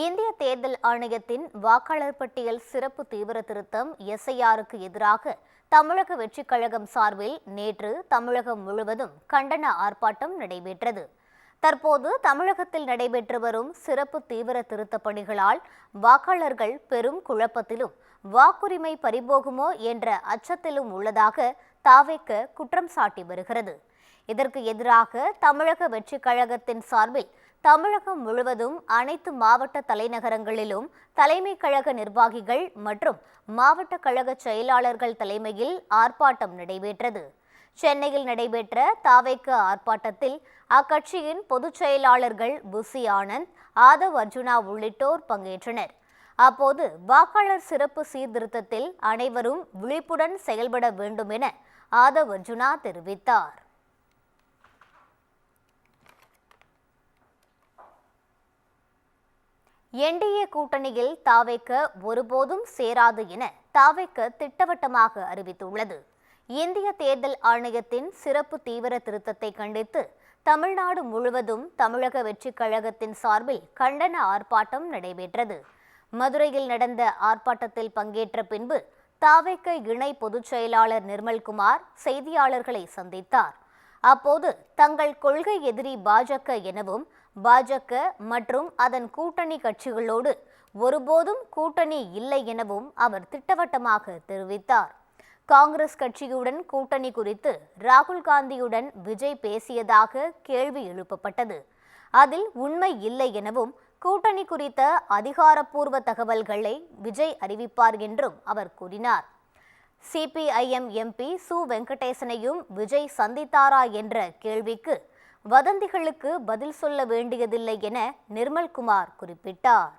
இந்திய தேர்தல் ஆணையத்தின் வாக்காளர் பட்டியல் சிறப்பு தீவிர திருத்தம் எஸ்ஐஆருக்கு எதிராக தமிழக வெற்றிக் கழகம் சார்பில் நேற்று தமிழகம் முழுவதும் கண்டன ஆர்ப்பாட்டம் நடைபெற்றது. தற்போது தமிழகத்தில் நடைபெற்று வரும் சிறப்பு தீவிர திருத்தப் பணிகளால் வாக்காளர்கள் பெரும் குழப்பத்திலும் வாக்குரிமை பறிபோகுமோ என்ற அச்சத்திலும் உள்ளதாக தாவேக குற்றம் சாட்டி வருகிறது. இதற்கு எதிராக தமிழக வெற்றிக் கழகத்தின் சார்பில் தமிழகம் முழுவதும் அனைத்து மாவட்ட தலைநகரங்களிலும் தலைமை கழக நிர்வாகிகள் மற்றும் மாவட்ட கழக செயலாளர்கள் தலைமையில் ஆர்ப்பாட்டம் நடைபெற்றது. சென்னையில் நடைபெற்ற தாவேக ஆர்ப்பாட்டத்தில் அக்கட்சியின் பொதுச் செயலாளர்கள் புசி ஆனந்த், ஆதவ் அர்ஜுனா உள்ளிட்டோர் பங்கேற்றனர். அப்போது வாக்காளர் சிறப்பு சீர்திருத்தத்தில் அனைவரும் விழிப்புடன் செயல்பட வேண்டும் என ஆதவ் அர்ஜுனா தெரிவித்தார். என்டிஏ கூட்டணியில் தாவேக ஒருபோதும் சேராது என தாவேக திட்டவட்டமாக அறிவித்துள்ளது. இந்திய தேர்தல் ஆணையத்தின் சிறப்பு தீவிர திருத்தத்தை கண்டித்து தமிழ்நாடு முழுவதும் தமிழக வெற்றிக் கழகத்தின் சார்பில் கண்டன ஆர்ப்பாட்டம் நடைபெற்றது. மதுரையில் நடந்த ஆர்ப்பாட்டத்தில் பங்கேற்ற பின்பு தாவேக இணை பொதுச் செயலாளர் நிர்மல்குமார் செய்தியாளர்களை சந்தித்தார். அப்போது தங்கள் கொள்கை எதிரி பாஜக எனவும் பாஜக மற்றும் அதன் கூட்டணி கட்சிகளோடு ஒருபோதும் கூட்டணி இல்லை எனவும் அவர் திட்டவட்டமாக தெரிவித்தார். காங்கிரஸ் கட்சியுடன் கூட்டணி குறித்து ராகுல் காந்தியுடன் விஜய் பேசியதாக கேள்வி எழுப்பப்பட்டது. அதில் உண்மை இல்லை எனவும் கூட்டணி குறித்த அதிகாரப்பூர்வ தகவல்களை விஜய் அறிவிப்பார் என்றும் அவர் கூறினார். சிபிஐஎம் எம்பி சு வெங்கடேசனையும் விஜய் சந்தித்தாரா என்ற கேள்விக்கு வதந்திகளுக்கு பதில் சொல்ல வேண்டியதில்லை என நிர்மல்குமார் குறிப்பிட்டார்.